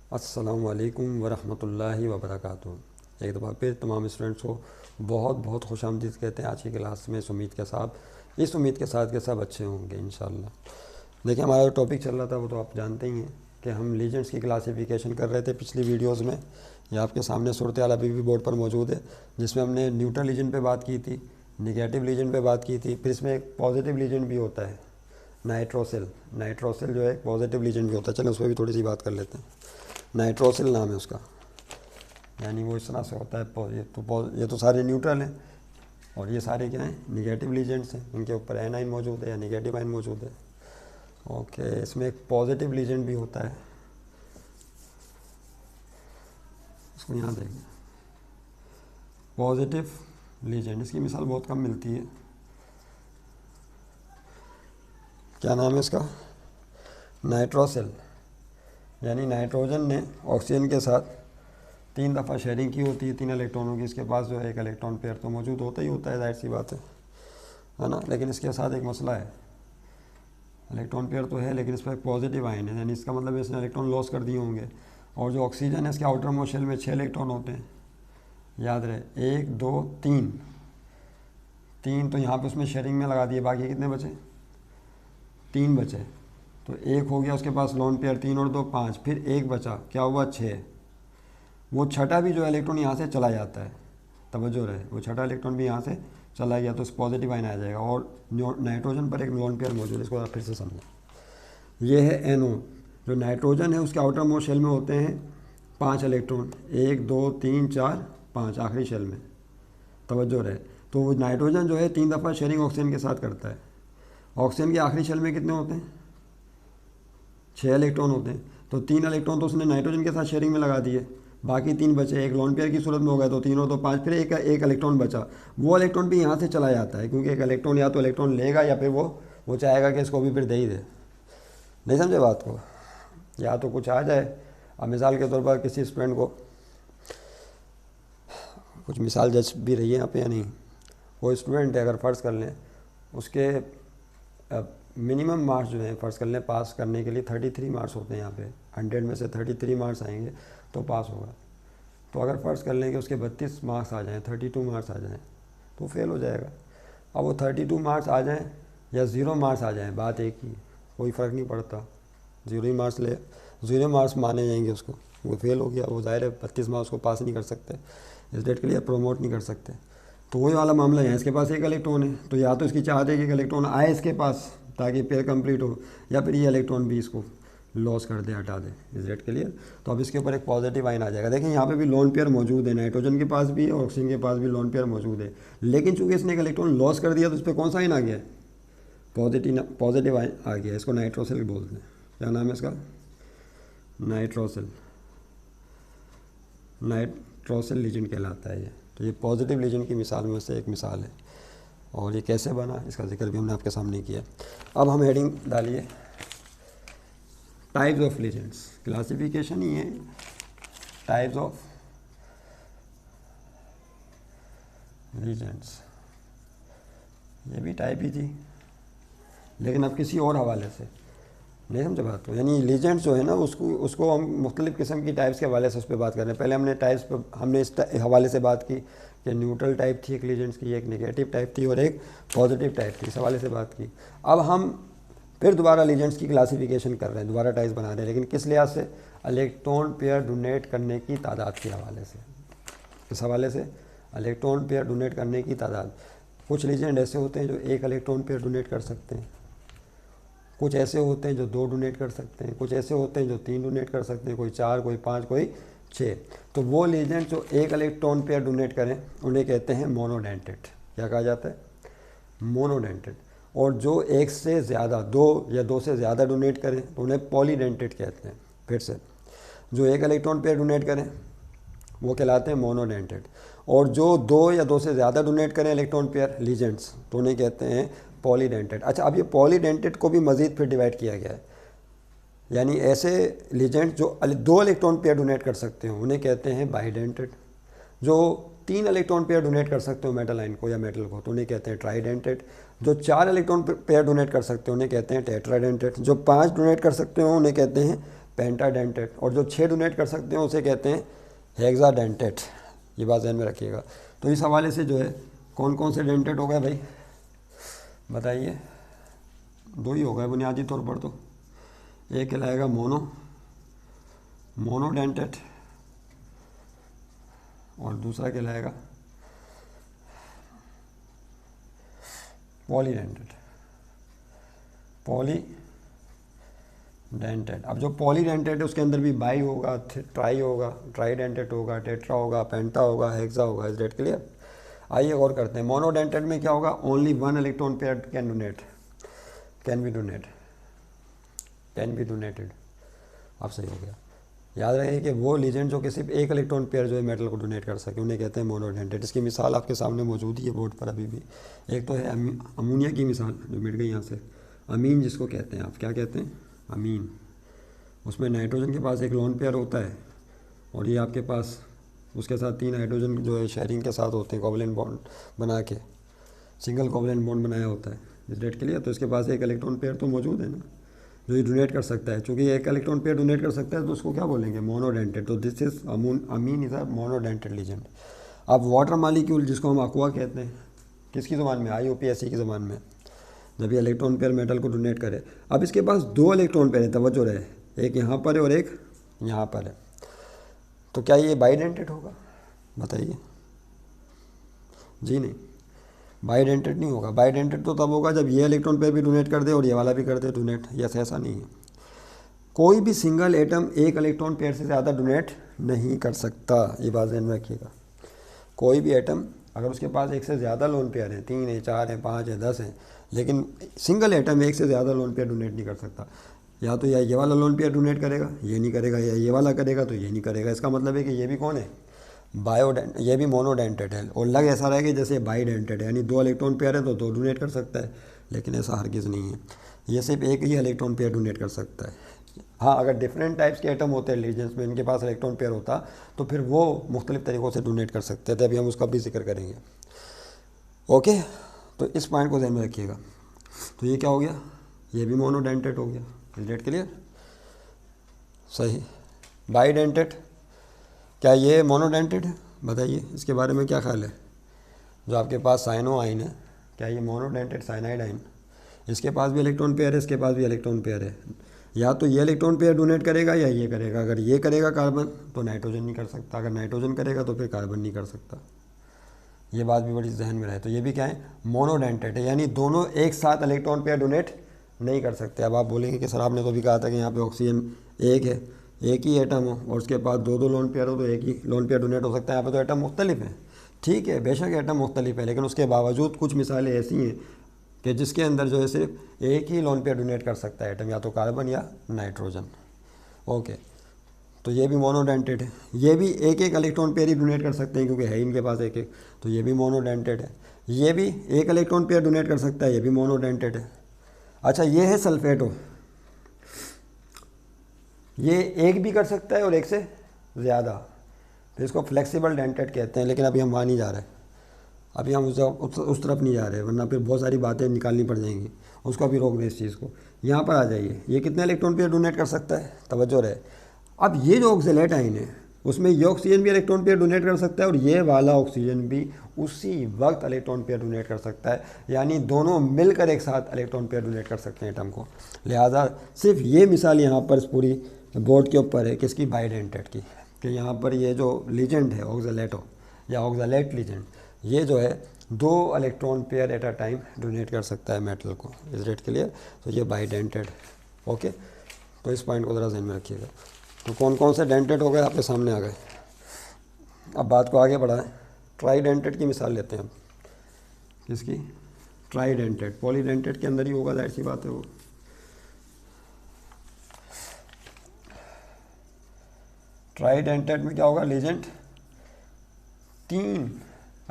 अस्सलामुअलैकुम वरहमतुल्लाहि वबरकातुहू। एक दफ़ा फिर तमाम स्टूडेंट्स को बहुत बहुत खुशामदीद कहते हैं आज की क्लास में। इस उम्मीद के साथ कि सब अच्छे होंगे इंशाअल्लाह। देखिए, हमारा जो टॉपिक चल रहा था वो तो आप जानते ही हैं कि हम लीजेंड्स की क्लासिफिकेशन कर रहे थे पिछली वीडियोज़ में। ये आपके सामने सूरत हाल अभी भी बोर्ड पर मौजूद है, जिसमें हमने न्यूट्रल लीजेंड पे बात की थी, निगेटिव लीजेंड पे बात की थी, फिर इसमें एक पॉजिटिव लीजेंड भी होता है, नाइट्रोसिल जो है एक पॉजिटिव लीजेंड भी होता है। चलो उस पर भी थोड़ी सी बात कर लेते हैं। नाइट्रोसिल नाम है उसका, यानी वो इस तरह से होता है। ये तो सारे न्यूट्रल हैं और ये सारे क्या हैं, निगेटिव लीजेंड्स हैं। इनके ऊपर एनाइन मौजूद है या निगेटिव आइन मौजूद है। ओके, इसमें एक पॉजिटिव लीजेंड भी होता है, इसको यहाँ देखें। पॉजिटिव लीजेंड, इसकी मिसाल बहुत कम मिलती है। क्या नाम है इसका? नाइट्रोसिल। यानी नाइट्रोजन ने ऑक्सीजन के साथ 3 दफ़ा शेयरिंग की होती है 3 इलेक्ट्रॉनों की। इसके पास जो है एक इलेक्ट्रॉन पेयर तो मौजूद होता ही होता है, जाहिर सी बात है ना। लेकिन इसके साथ एक मसला है, इलेक्ट्रॉन पेयर तो है लेकिन इस पर एक पॉजिटिव आयन है, यानी इसका मतलब इसने इलेक्ट्रॉन लॉस कर दिए होंगे। और जो ऑक्सीजन है इसके आउटर मोस्ट शेल में 6 इलेक्ट्रॉन होते हैं, याद रहे, 1 2 3 तो यहाँ पे उसमें शेयरिंग में लगा दिए। बाकी कितने बचे? 3 बचे। तो एक हो गया उसके पास लोन पेयर, 3 और 2 5, फिर एक बचा, क्या हुआ? 6। वो छठा भी जो इलेक्ट्रॉन यहाँ से चला जाता है, तवज्जो रहे, वो छठा इलेक्ट्रॉन भी यहाँ से चला गया तो उस पॉजिटिव आयन आ जाएगा। और नाइट्रोजन पर एक लोन पेयर मौजूद है, इसको आप फिर से समझें। ये है NO। जो नाइट्रोजन है उसके आउटर मोस्ट शेल में होते हैं 5 इलेक्ट्रॉन, 1 2 3 4 5 आखिरी शेल में, तवज्जो रहे। तो वो नाइट्रोजन जो है 3 दफ़ा शेयरिंग ऑक्सीजन के साथ करता है। ऑक्सीजन के आखिरी शेल में कितने होते हैं? 6 इलेक्ट्रॉन होते हैं। तो 3 इलेक्ट्रॉन तो उसने नाइट्रोजन के साथ शेयरिंग में लगा दिए, बाकी 3 बचे। एक लोन पेयर की सूरत में हो गया तो 3 और 2 5, फिर एक इलेक्ट्रॉन बचा। वो इलेक्ट्रॉन भी यहाँ से चला जाता है, क्योंकि एक इलेक्ट्रॉन या तो इलेक्ट्रॉन लेगा या फिर वो चाहेगा कि इसको भी फिर दे ही दे। नहीं समझे बात को? या तो कुछ आ जाए। अब मिसाल के तौर पर किसी स्टूडेंट को, कुछ मिसाल जज भी रही है यहाँ पे या नहीं, कोई स्टूडेंट है अगर फ़र्ज़ कर लें उसके मिनिमम मार्क्स जो हैं, फ़र्ज़ कर लें पास करने के लिए 33 मार्क्स होते हैं यहाँ पे, 100 में से 33 मार्क्स आएंगे तो पास होगा। तो अगर फ़र्ज़ कर लें कि उसके 32 मार्क्स आ जाएँ, 32 मार्क्स आ जाएँ तो फेल हो जाएगा। अब वो 32 मार्क्स आ जाएँ या 0 मार्क्स आ जाएँ, बात एक ही, कोई फ़र्क नहीं पड़ता। 0 मार्क्स माने जाएंगे उसको, वो फेल हो गया। वो ज़ाहिर है 32 मार्क्स को पास नहीं कर सकते, इस डेट के लिए प्रमोट नहीं कर सकते। तो वही वाला मामला है, इसके पास एक इलेक्ट्रॉन है तो या तो इसकी चाहत है कि एक इलेक्ट्रॉन आए इसके पास ताकि पेयर कंप्लीट हो, या फिर ये इलेक्ट्रॉन भी इसको लॉस कर दे, हटा दे इस रेट के लिए। तो अब इसके ऊपर एक पॉजिटिव आयन आ जाएगा। देखें यहाँ पे भी लोन पेयर मौजूद है, नाइट्रोजन के पास भी है और ऑक्सीजन के पास भी लोन पेयर मौजूद है। लेकिन चूंकि इसने एक इलेक्ट्रॉन लॉस कर दिया तो इस पर कौन सा आयन आ गया? पॉजिटिव आयन आ गया। इसको नाइट्रोसिल बोलते हैं। क्या नाम है इसका? नाइट्रोसिल। नाइट्रोसिल लीजेंड कहलाता है ये। तो ये पॉजिटिव लीजेंड की मिसाल में से एक मिसाल है। और ये कैसे बना इसका जिक्र भी हमने आपके सामने किया। अब हम हेडिंग डालिए, टाइप्स ऑफ लीजेंड्स। क्लासिफिकेशन ही है, टाइप्स ऑफ लीजेंड्स। ये भी टाइप ही थी लेकिन अब किसी और हवाले से। नहीं समझे बात को? यानी लीजेंड्स जो है ना उसको हम मुख्तलिफ़ किस्म की टाइप्स के हवाले से उस पर बात कर रहे हैं। पहले हमने टाइप्स पर हमने इस हवाले से बात की कि न्यूट्रल टाइप थी एक लीजेंड्स की, एक नेगेटिव टाइप थी और एक पॉजिटिव टाइप थी, इस हवाले से बात की। अब हम फिर दोबारा लीजेंड्स की क्लासिफिकेशन कर रहे हैं, दोबारा टाइप्स बना रहे हैं, लेकिन किस लिहाज से? इलेक्ट्रॉन पेयर डोनेट करने की तादाद के हवाले से। इस हवाले से इलेक्ट्रॉन पेयर डोनेट करने की तादाद। कुछ लीजेंड ऐसे होते हैं जो 1 इलेक्ट्रॉन पेयर डोनेट कर सकते हैं, कुछ ऐसे होते हैं जो 2 डोनेट कर सकते हैं, कुछ ऐसे होते हैं जो 3 डोनेट कर सकते हैं, कोई 4, कोई 5, कोई 6। तो वो लीजेंड जो 1 इलेक्ट्रॉन पेयर डोनेट करें उन्हें कहते हैं मोनोडेंटेड। क्या कहा जाता है? मोनोडेंटेड। और जो 1 से ज़्यादा, 2 या 2 से ज़्यादा डोनेट करें तो उन्हें पॉलीडेंटेड कहते हैं। फिर से, जो 1 इलेक्ट्रॉन पेयर डोनेट करें वो कहलाते हैं मोनोडेंटेड, और जो 2 या 2 से ज़्यादा डोनेट करें इलेक्ट्रॉन पेयर लीजेंड्स तो उन्हें कहते हैं पॉलीडेंटेड। अच्छा, अब ये पॉलीडेंटेड को भी मज़ीद फिर डिवाइड किया गया है, यानी ऐसे लीजेंड जो 2 इलेक्ट्रॉन पेयर डोनेट कर सकते हो उन्हें कहते हैं बाइडेंटेड। जो 3 इलेक्ट्रॉन पेयर डोनेट कर सकते हो मेटल आयन को या मेटल को तो उन्हें कहते हैं ट्राइडेंटेड। जो 4 इलेक्ट्रॉन पेयर डोनेट कर सकते हो उन्हें कहते हैं टेट्राडेंटेड। जो 5 डोनेट कर सकते हो उन्हें कहते हैं पेंटाडेंटेट, और जो 6 डोनेट कर सकते हैं उसे कहते हैं हेक्साडेंटेट। ये बात ध्यान में रखिएगा। तो इस हवाले से जो है कौन कौन से डेंटेट हो गए भाई बताइए? 2 ही हो गए बुनियादी तौर पर। तो एक कहलाएगा मोनोडेंटेट और दूसरा कहलाएगा पॉलीडेंटेट। अब जो पॉलीडेंटेट है उसके अंदर भी बाई होगा, ट्राई होगा, ट्राईडेंटेट होगा, टेट्रा होगा, पेंटा होगा, हेक्सा होगा। इस डेट क्लियर? आइए और करते हैं। मोनोडेंटेट में क्या होगा? Only 1 electron pair can be donated. अब सही हो गया। याद रखें कि वो लीजेंड जो कि सिर्फ 1 इलेक्ट्रॉन पेयर जो है मेटल को डोनेट कर सके उन्हें कहते हैं मोनोडेंटेट। इसकी मिसाल आपके सामने मौजूद ही है बोर्ड पर अभी भी। एक तो है अमोनिया की मिसाल जो मिट गई यहाँ से, अमीन जिसको कहते हैं। आप क्या कहते हैं? अमीन। उसमें नाइट्रोजन के पास एक लोन पेयर होता है और ये आपके पास उसके साथ 3 हाइड्रोजन जो है शेयरिंग के साथ होते हैं, कोवलेंट बॉन्ड बना के, सिंगल कोवलेंट बॉन्ड बनाया होता है इस डेट के लिए। तो इसके पास एक इलेक्ट्रॉन पेयर तो मौजूद है ना जो ये डोनेट कर सकता है। चूँकि एक इलेक्ट्रॉन पेयर डोनेट कर सकता है तो उसको क्या बोलेंगे? मोनोडेंटेड। तो this is amine is a monodentate ligand. अब वाटर मालिक्यूल जिसको हम अक्वा कहते हैं, किसकी ज़बान में? IUPAC की ज़बान में, जब ये इलेक्ट्रॉन पेयर मेटल को डोनेट करे। अब इसके पास 2 इलेक्ट्रॉन पेयर है, तवज्जो रहे, एक यहाँ पर है और एक यहाँ पर है। तो क्या ये बाइडेंटेड होगा? बताइए। जी नहीं, बाइडेंटेड नहीं होगा। बाइडेंटेड तो तब होगा जब ये इलेक्ट्रॉन पेयर भी डोनेट कर दे और ये वाला भी कर दे डोनेट। यस, ऐसा नहीं है। कोई भी सिंगल एटम एक इलेक्ट्रॉन पेयर से ज़्यादा डोनेट नहीं कर सकता। ये बात ध्यान में रखिएगा। कोई भी एटम अगर उसके पास एक से ज़्यादा लोन पेयर हैं, 3 है, 4 है, 5 है, 10 हैं, लेकिन सिंगल एटम एक से ज़्यादा लोन पेयर डोनेट नहीं कर सकता। या तो या ये वाला लोन पेयर डोनेट करेगा, ये नहीं करेगा, या ये वाला करेगा तो ये नहीं करेगा। इसका मतलब है कि ये भी कौन है? ये भी मोनोडेंटेड है। और लग ऐसा रहा है कि जैसे बाइडेंटेड है, यानी 2 इलेक्ट्रॉन पेयर है तो 2 डोनेट कर सकता है, लेकिन ऐसा हरगिज़ नहीं है। ये सिर्फ एक ही इलेक्ट्रॉन पेयर डोनेट कर सकता है। हाँ, अगर डिफरेंट टाइप्स के एटम होते हैं लीजेंस में, इनके पास इलेक्ट्रॉन पेयर होता तो फिर वो मुख्तलिफ तरीक़ों से डोनेट कर सकते थे। अभी हम उसका भी जिक्र करेंगे। ओके, तो इस पॉइंट को ध्यान में रखिएगा। तो ये क्या हो गया? ये भी मोनोडेंटेड हो गया। इस डेट क्लियर? सही। बाइडेंटेड, क्या ये मोनोडेंटेड है? बताइए, इसके बारे में क्या ख्याल है? जो आपके पास साइनो आइन है, क्या ये मोनोडेंटेड साइनाइड आइन? इसके पास भी इलेक्ट्रॉन पेयर है, इसके पास भी इलेक्ट्रॉन पेयर है। या तो ये इलेक्ट्रॉन पेयर डोनेट करेगा या ये करेगा। अगर ये करेगा कार्बन तो नाइट्रोजन नहीं कर सकता, अगर नाइट्रोजन करेगा तो फिर कार्बन नहीं कर सकता। ये बात भी बड़ी जहन में रहे। तो ये भी क्या है? मोनोडेंटेड है, यानी दोनों एक साथ इलेक्ट्रॉन पेयर डोनेट नहीं कर सकते। अब आप बोलेंगे कि सर आपने तो भी कहा था कि यहाँ पे ऑक्सीजन एक है, एक ही एटम हो और उसके पास 2 लोन पेयर हो तो एक ही लोन पेयर डोनेट हो सकता है। यहाँ पे तो एटम मुख्तलिफ है। ठीक है, बेशक एटम मुख्तलिफ है, लेकिन उसके बावजूद कुछ मिसालें ऐसी हैं कि जिसके अंदर जो है सिर्फ एक ही लोन पेयर डोनेट कर सकता है एटम, या तो कार्बन या नाइट्रोजन। ओके, तो ये भी मोनोडेंटेड है। ये भी एक एक इलेक्ट्रॉन पेयर ही डोनेट कर सकते हैं क्योंकि है इनके पास एक एक, तो ये भी मोनोडेंटेड है। ये भी एक इलेक्ट्रॉन पेयर डोनेट कर सकता है, ये भी मोनोडेंटेड है। अच्छा, ये है सल्फेटो, ये एक भी कर सकता है और एक से ज़्यादा, तो इसको फ्लेक्सिबल डेंटेड कहते हैं। लेकिन अभी हम वहाँ नहीं जा रहे, अभी हम उस तरफ नहीं जा रहे, वरना फिर बहुत सारी बातें निकालनी पड़ जाएंगी। उसको भी रोक दें इस चीज़ को। यहाँ पर आ जाइए, ये कितने इलेक्ट्रॉन पेयर डोनेट कर सकता है? तवज्जो रहे। अब ये जो ऑक्सीलेट आइन है उसमें ये ऑक्सीजन भी इलेक्ट्रॉन पेयर डोनेट कर सकता है और ये वाला ऑक्सीजन भी उसी वक्त इलेक्ट्रॉन पेयर डोनेट कर सकता है, यानी दोनों मिलकर एक साथ इलेक्ट्रॉन पेयर डोनेट कर सकते हैं एटम को। लिहाजा सिर्फ ये मिसाल यहाँ पर पूरी बोर्ड के ऊपर है किसकी? बाइडेंटेड की, कि यहाँ पर ये जो लीजेंड है ऑक्सलेटो या ऑक्सलेट लीजेंड, ये जो है 2 electron pair at a time donate कर सकता है मेटल को। इस डेट के लिए तो ये बाइडेंटेड। ओके, तो इस पॉइंट को ज़रा ध्यान में रखिएगा। तो कौन कौन से डेंटेड हो गए आपके सामने आ गए। अब बात को आगे बढ़ाएं। ट्राईडेंटेड की मिसाल लेते हैं अब। किसकी? ट्राईडेंटेड। पॉलीडेंटेड के अंदर ही होगा, जाहिर सी बात है वो। ट्राईडेंटेड में क्या होगा? लीजेंड 3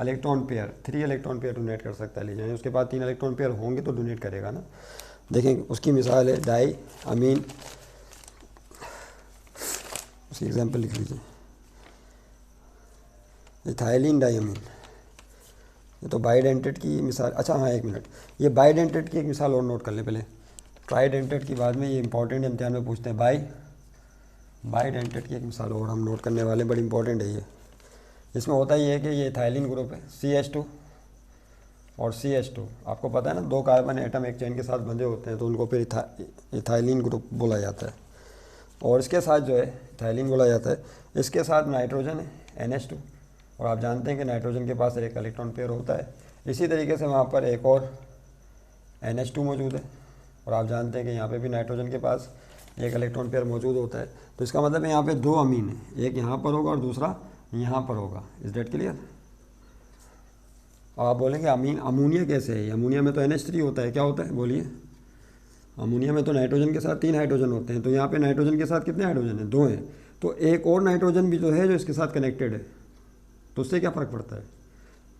इलेक्ट्रॉन पेयर डोनेट कर सकता है लीजेंड। उसके बाद 3 इलेक्ट्रॉन पेयर होंगे तो डोनेट करेगा ना। देखें, उसकी मिसाल है डाई अमीन। उसकी एग्जांपल लिख लीजिए, इथाइलिन डाइअमीन। ये तो बाइडेंटेड की मिसाल। अच्छा हाँ, एक मिनट, ये बाइडेंटेड की एक मिसाल और नोट कर लें पहले। ट्राईडेंटेड की बाद में, ये इंपॉर्टेंट इम्तिहान में पूछते हैं। बाइडेंटेट की एक मिसाल और हम नोट करने वाले, बड़ी इंपॉर्टेंट है ये। इसमें होता ही है कि ये इथाइलिन ग्रुप है CH2 और CH2, आपको पता है ना, 2 कार्बन एटम एक चेन के साथ बंधे होते हैं तो उनको फिर इथाइलिन ग्रुप बोला जाता है। और इसके साथ जो है इथाइलिन बोला जाता है, इसके साथ नाइट्रोजन है NH2, और आप जानते हैं कि नाइट्रोजन के पास एक इलेक्ट्रॉन पेयर होता है। इसी तरीके से वहाँ पर एक और NH2 मौजूद है, और आप जानते हैं कि यहाँ पे भी नाइट्रोजन के पास एक इलेक्ट्रॉन पेयर मौजूद होता है। तो इसका मतलब है यहाँ पे 2 अमीन है, एक यहाँ पर होगा और दूसरा यहाँ पर होगा। Is that clear? अब आप बोलेंगे अमीन अमोनिया कैसे है? अमोनिया में तो NH3 होता है, क्या होता है बोलिए? अमोनिया में तो नाइट्रोजन के साथ 3 हाइड्रोजन होते हैं, तो यहाँ पे नाइट्रोजन के साथ कितने हाइड्रोजन हैं? 2 हैं। तो एक और नाइट्रोजन भी जो है जो इसके साथ कनेक्टेड है, तो उससे क्या फ़र्क पड़ता है?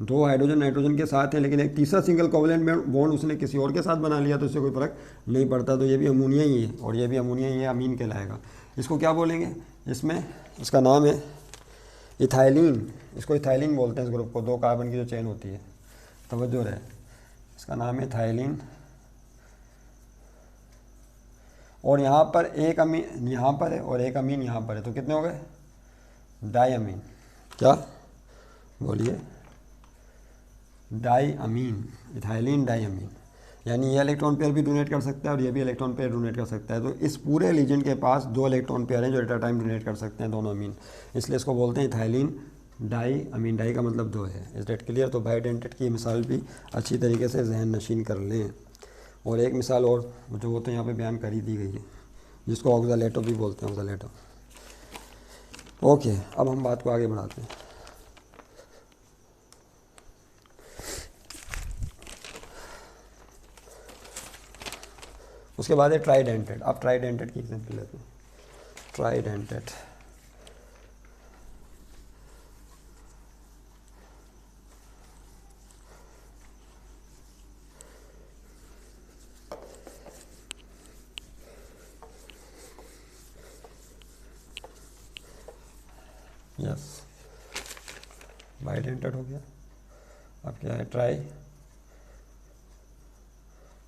2 हाइड्रोजन नाइट्रोजन के साथ है, लेकिन एक तीसरा सिंगल कोवलेंट बॉन्ड उसने किसी और के साथ बना लिया, तो इससे कोई फ़र्क नहीं पड़ता। तो ये भी अमोनिया ही है और ये भी अमोनिया ही है, अमीन कहलाएगा। इसको क्या बोलेंगे? इसमें इसका नाम है इथाइलिन। इसको इथाइलिन बोलते हैं इस ग्रुप को, 2 कार्बन की जो चेन होती है, तवज्जो रहे, इसका नाम है इथाइलिन। और यहाँ पर एक अमीन यहाँ पर है और एक अमीन यहाँ पर है, तो कितने हो गए? डाई अमीन। क्या बोलिए? डाई अमीन, इथाइलिन डाई अमीन। यानी ये इलेक्ट्रॉन पेयर भी डोनेट कर सकता है और ये भी इलेक्ट्रॉन पेयर डोनेट कर सकता है। तो इस पूरे लीजेंड के पास 2 इलेक्ट्रॉन पेयर हैं जो एट अ टाइम डोनेट कर सकते हैं, दोनों अमीन, इसलिए इसको बोलते हैं इथाइलिन डाई अमीन। डाई का मतलब 2 है। Is that clear? तो बाइडेंटेट की मिसाल भी अच्छी तरीके से जहन नशीन कर लें। और एक मिसाल और जो वो तो यहाँ पे बयान कर ही दी गई है, जिसको ऑक्सालेटो भी बोलते हैं, ऑक्सालेटो। ओके, अब हम बात को आगे बढ़ाते हैं। उसके बाद है ट्राइडेंटेट। अब ट्राइडेंटेट की एग्जाम्पल लेते हैं। ट्राइडेंटेट यस, बाइडेंटेट हो गया। अब क्या है?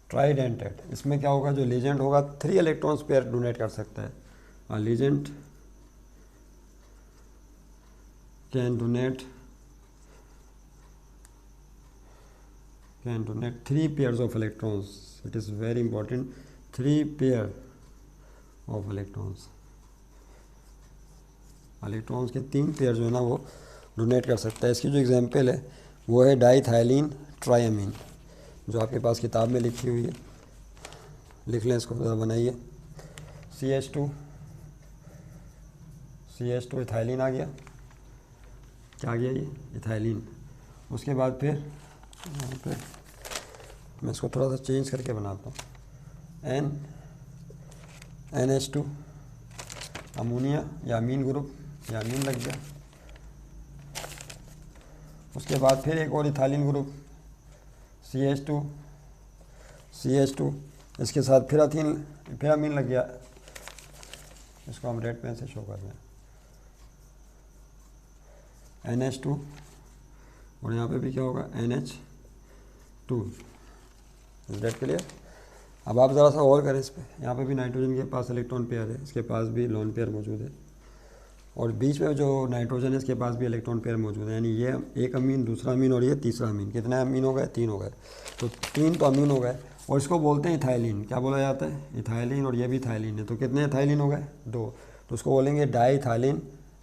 ट्राइडेंटेट। इसमें क्या होगा? जो लीजेंड होगा 3 इलेक्ट्रॉन्स पेयर डोनेट कर सकता है। और legend can donate 3 pairs of electrons. It is very important, 3 pair of electrons. Electrons के 3 पेयर जो है ना वो डोनेट कर सकता है। इसकी जो एग्जांपल है वो है डाइथाइलिन ट्राइअमीन, जो आपके पास किताब में लिखी हुई है। लिख लें इसको, ज़रा बनाइए। CH2 इथाइलिन आ गया। क्या आ गया? ये इथाइलिन। उसके बाद फिर यहाँ पे मैं इसको थोड़ा सा चेंज करके बनाता हूँ। NH2 अमोनिया या अमीन ग्रुप, या अमीन लग गया। उसके बाद फिर एक और इथाइलिन ग्रुप CH2, इसके साथ फिर अमीन लग गया। इसको हम रेड पेन से शो कर रहे हैं, NH2, और यहाँ पे भी क्या होगा? NH2। Is that clear? अब आप ज़रा सा और करें इस पर। यहाँ पे भी नाइट्रोजन के पास इलेक्ट्रॉन पेयर है, इसके पास भी लोन पेयर मौजूद है, और बीच में जो नाइट्रोजन है इसके पास भी इलेक्ट्रॉन पेयर मौजूद है। यानी ये एक अमीन, दूसरा अमीन और ये तीसरा अमीन। कितने अमीन हो गए? 3 हो गए। तो 3 तो अमीन हो गए, और इसको बोलते हैं इथाइलिन। क्या बोला जाता है? इथाइलिन। और ये भी इथाइलिन है, तो कितने इथाइलिन हो गए? 2। तो उसको बोलेंगे डाई इथाइलिन।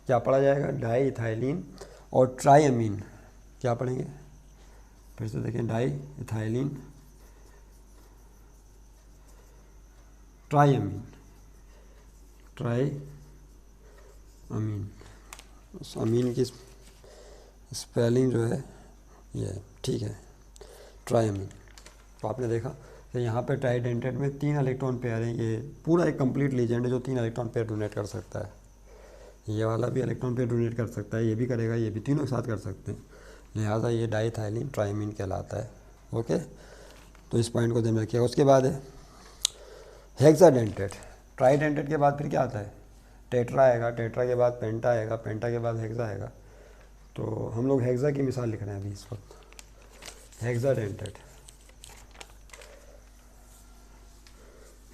क्या पढ़ा जाएगा? Di ethylene. और ट्राइअमीन क्या पढ़ेंगे? फिर से देखें, डाई इथाइलिन ट्राइअमीन, ट्राइअमीन। उस अमीन की स्पेलिंग जो है ये ठीक है, ट्राइअमीन। तो आपने देखा कि यहाँ पे ट्राइडेंटेट में 3 इलेक्ट्रॉन पेयर हैं। ये पूरा एक कंप्लीट लीजेंड है जो 3 इलेक्ट्रॉन पेयर डोनेट कर सकता है। ये वाला भी इलेक्ट्रॉन पेयर डोनेट कर सकता है, ये भी करेगा, ये भी, तीनों एक साथ कर सकते हैं। लिहाजा ये डाइथाइलिन ट्राइमीन कहलाता है। ओके, तो इस पॉइंट को ध्यान रखिएगा। उसके बाद है हेक्साडेंटेट। ट्राइडेंटेट के बाद फिर क्या आता है? टेट्रा आएगा, टेट्रा के बाद पेंटा आएगा, पेंटा के बाद हेक्सा आएगा। तो हम लोग हेक्सा की मिसाल लिख रहे हैं अभी इस वक्त। हेक्साडेंटेट,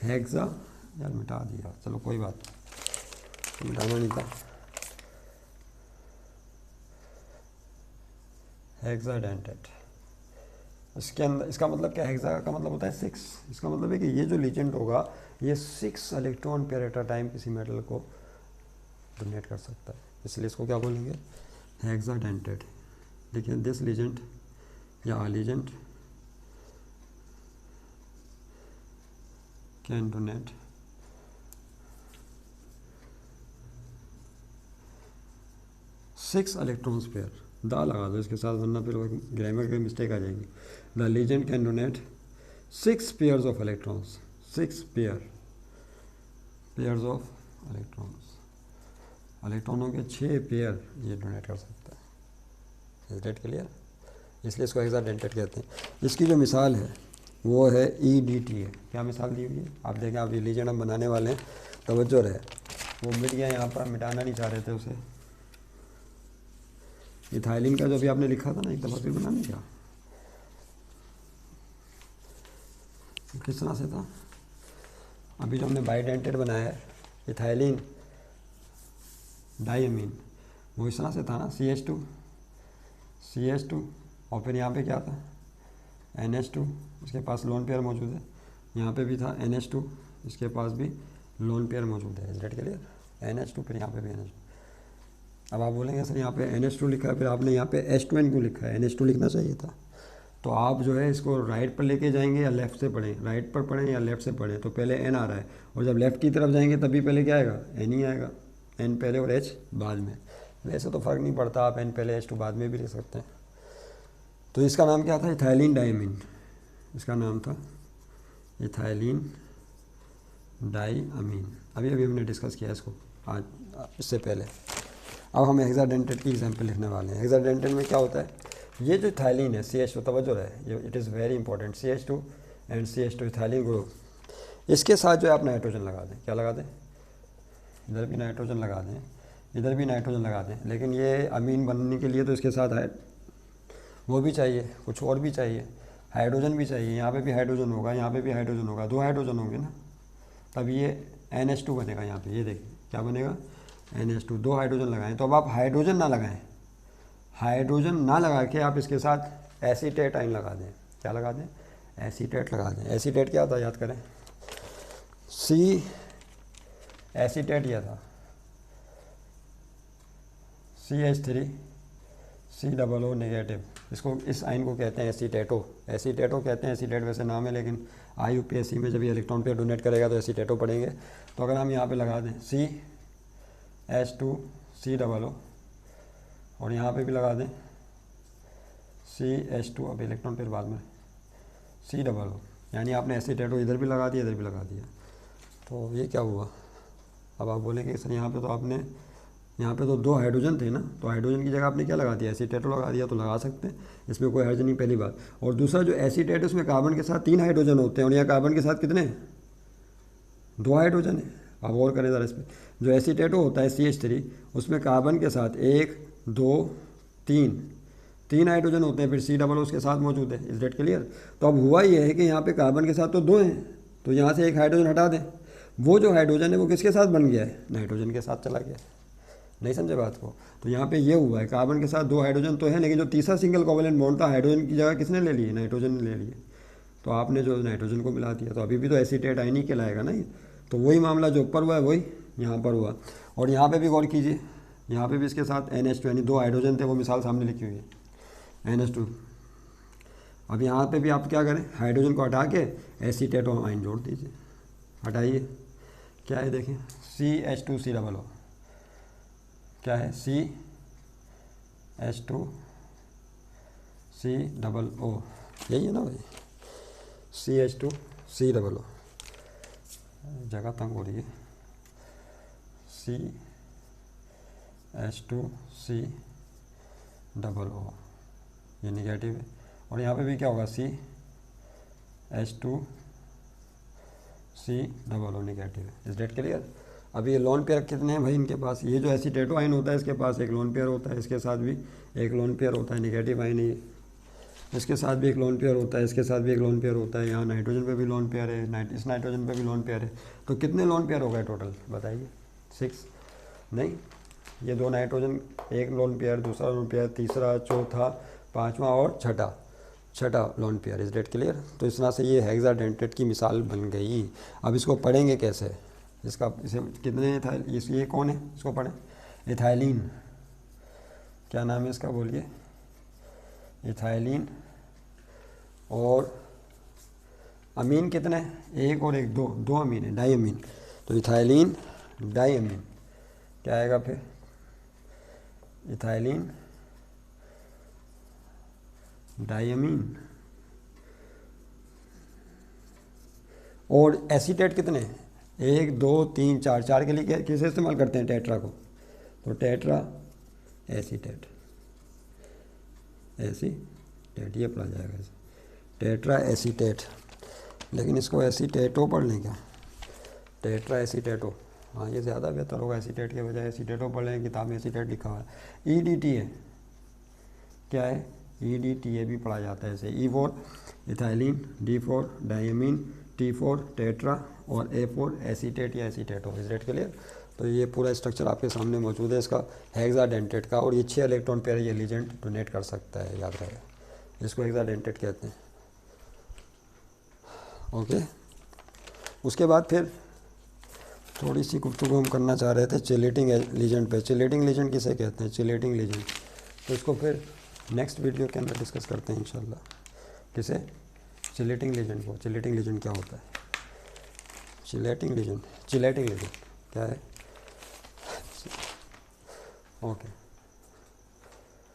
हेक्सा यार मिटा दिया, चलो कोई बात नहीं। मिटाना नहीं था। हेक्साडेंटेड, इसके अंदर इसका मतलब क्या है, हेक्सा का मतलब होता है 6। इसका मतलब है कि ये जो लीजेंड होगा ये 6 electron pair at a time किसी मेटल को डोनेट कर सकता है, इसलिए इसको क्या बोलेंगे, हेक्साडेंटेड। देखिए दिस लीजेंड या legend can donate 6 electrons pair, दा लगा दो इसके साथ वरना फिर ग्रामर की मिस्टेक आ जाएगी। The ligand can donate 6 pairs of electrons, 6 pairs of electrons, इलेक्ट्रॉनों के 6 पेयर ये डोनेट कर सकता है। Is that clear? इसलिए इसको हेक्साडेंटेड कहते हैं। इसकी जो मिसाल है वो है EDTA है। क्या मिसाल दी हुई है आप देखें, आप ये लीजेंड हम बनाने वाले हैं, तवज्जो रहे, वो मिट गया यहाँ पर, मिटाना नहीं चाह रहे थे उसे। इथाइलिन का जो भी आपने लिखा था ना एक दफ़ा फिर बनाने का, किस तरह से था, अभी जो हमने बाइडेंटेड बनाया है इथाइलिन डाइअमीन, वो इस तरह से था ना, CH2 और फिर यहाँ पे क्या था NH2, इसके पास लोन पेयर मौजूद है, यहाँ पे भी था NH2, इसके पास भी लोन पेयर मौजूद है। Is that clear? NH2 फिर यहाँ पे भी NH2। अब आप बोलेंगे सर यहाँ पे NH2 लिखा है, फिर आपने यहाँ पे H2N क्यों लिखा है, NH2 लिखना चाहिए था। तो आप जो है इसको राइट पर लेके जाएंगे या लेफ़्ट से पढ़ें, राइट पर पढ़ें या लेफ़्ट से पढ़ें, तो पहले N आ रहा है और जब लेफ़्ट की तरफ जाएंगे तभी पहले क्या आएगा, N ही आएगा, N पहले और H बाद में। वैसे तो फ़र्क नहीं पड़ता, आप N पहले H2 बाद में भी लिख सकते हैं। तो इसका नाम क्या था, इथाइलिन डाइअमीन, इसका नाम था इथाइलिन डाइअमीन। अभी हमने डिस्कस किया इसको आज, इससे पहले। अब हम हेक्साडेंटेड की एग्जांपल लिखने वाले हैं। हेक्साडेंटेड में क्या होता है, ये जो इथाइलिन है CH2, तवज्जो रहे, ये it is very important, CH2 and CH2 ethylene group, इसके साथ जो है आप नाइट्रोजन लगा दें। क्या लगा दें, इधर भी नाइट्रोजन लगा दें, इधर भी नाइट्रोजन लगा दें, लेकिन ये अमीन बनने के लिए तो इसके साथ वो भी चाहिए, कुछ और भी चाहिए, हाइड्रोजन भी चाहिए। यहाँ पे भी हाइड्रोजन होगा, यहाँ पे भी हाइड्रोजन होगा, 2 हाइड्रोजन होंगे ना, तब ये NH2 बनेगा। यहाँ पे ये देखिए क्या बनेगा, NH2, 2 हाइड्रोजन लगाएं। तो अब आप हाइड्रोजन ना लगाएं, हाइड्रोजन ना लगा के आप इसके साथ एसीटेट आयन लगा दें। क्या लगा दें, एसीटेट लगा दें। एसीटेट क्या था याद करें, C एसीटेट यह था, CH3 COO नेगेटिव, इसको इस आयन को कहते हैं एसीटेटो। एसीटेटो कहते हैं, एसीटेट वैसे नाम है, लेकिन IUPAC में जब ये इलेक्ट्रॉन पेयर डोनेट करेगा तो एसीटेटो पढ़ेंगे। तो अगर हम यहाँ पे लगा दें CH2 COO और यहाँ पे भी लगा दें CH2, अब इलेक्ट्रॉन पेयर बाद में COO, यानी आपने एसीटेटो इधर भी लगा दिया, इधर भी लगा दिया। तो ये क्या हुआ, अब आप बोलेंगे सर यहाँ पे तो आपने, यहाँ पे तो 2 हाइड्रोजन थे ना, तो हाइड्रोजन की जगह आपने क्या लगा दिया, एसीटेटो लगा दिया। तो लगा सकते हैं, इसमें कोई हर्ज नहीं, पहली बात। और दूसरा जो एसीटेट, उसमें कार्बन के साथ 3 हाइड्रोजन होते हैं और यहाँ कार्बन के साथ कितने, 2 हाइड्रोजन है। अब और करें ज़रा इस पर, जो एसीटेटो होता है CH3, उसमें कार्बन के साथ 1 2 3 हाइड्रोजन होते हैं, फिर COO उसके साथ मौजूद है। इस डेट क्लियर? तो अब हुआ ये है कि यहाँ पे कार्बन के साथ तो 2 हैं, तो यहाँ से एक हाइड्रोजन हटा दें, वो जो हाइड्रोजन है वो किसके साथ बन गया है, नाइट्रोजन के साथ चला गया। नहीं समझे बात को? तो यहाँ पे ये हुआ है, कार्बन के साथ 2 हाइड्रोजन तो है, लेकिन जो तीसरा सिंगल कोवेलेंट बॉन्ड था, हाइड्रोजन की जगह किसने ले ली, नाइट्रोजन ने ले लिए। तो आपने जो नाइट्रोजन को मिला दिया, तो अभी भी तो एसीटेट आयन ही कहलाएगा ना ये। तो वही मामला जो ऊपर हुआ है वही यहाँ पर हुआ। और यहाँ पे भी गौर कीजिए, यहाँ पे भी इसके साथ NH2, यानी 2 हाइड्रोजन थे, वो मिसाल सामने लिखी हुई है NH2। अब यहाँ पे भी आप क्या करें, हाइड्रोजन को हटा के एसीटेट और आयन जोड़ दीजिए। हटाइए, क्या है देखें, CH2 COO, क्या है CH2 COO, यही है ना भाई, CH2 COO, जगह तंग हो रही है, CH2 COO, ये निगेटिव है। और यहाँ पे भी क्या होगा, CH2 COO निगेटिव है। इस डेट क्लियर? अब ये लोन पेयर कितने हैं भाई इनके पास, ये जो एसीटेटो आयन होता है इसके पास एक लोन पेयर होता है, इसके साथ भी एक लोन पेयर होता है, नेगेटिव आयन है, इसके साथ भी एक लोन पेयर होता है, इसके साथ भी एक लोन पेयर होता है, यहाँ नाइट्रोजन पे भी लोन पेयर है, इस नाइट्रोजन पे भी लोन पेयर है। तो कितने लोन पेयर हो गए टोटल बताइए, 6। नहीं, ये 2 नाइट्रोजन, एक लोन पेयर, दूसरा लोन पेयर, तीसरा, चौथा, पांचवा और छठा lone pair. Is that clear? तो इस तरह से ये हेक्साडेंटेट की मिसाल बन गई। अब इसको पढ़ेंगे कैसे? इसे कितने ये कौन है, इसको पढ़ें। इथाइलिन, क्या नाम है इसका बोलिए? इथाइलिन। और अमीन कितने हैं? एक और एक, दो अमीन है, डाई अमीन। तो इथाइलिन डाई अमीन क्या आएगा फिर? इथाइलिन डाई अमीन। और एसीटेट कितने हैं? 1 2 3 4। 4 के लिए किसे इस्तेमाल करते हैं? टेट्रा को। तो टेट्रा एसीटेट, ये पढ़ा जाएगा इसे, टेट्रा एसीटेट। लेकिन इसको एसीटेटो पढ़ लें क्या? टेट्रा एसीटेटो, हाँ ये ज़्यादा बेहतर होगा। एसीटेट के बजाय एसीटेटो पढ़ लें, किताब में एसीटेट लिखा हुआ है। EDTA क्या है? EDTA भी पढ़ा जाता है इसे। E4 ethylene, D4 diamine, T4 tetra और A4 एसीटेट या एसीटेटो। Is that clear? तो ये पूरा स्ट्रक्चर आपके सामने मौजूद है इसका हेक्साडेंटेट का। और ये 6 इलेक्ट्रॉन पेयर ये लीजेंड डोनेट कर सकता है, याद रहे। इसको हेक्साडेंटेट कहते हैं। ओके, उसके बाद फिर थोड़ी सी गुफ्तगू हम करना चाह रहे थे चिलेटिंग लीजेंड पे। चिलेटिंग लीजेंड किसे कहते हैं? Chelating legend. तो इसको फिर नेक्स्ट वीडियो के अंदर डिस्कस करते हैं इंशाल्लाह। किसे? चिलेटिंग लीजेंड को। चिलेटिंग लीजेंड क्या होता है? चिलेटिंग लीजेंड क्या है? ओके।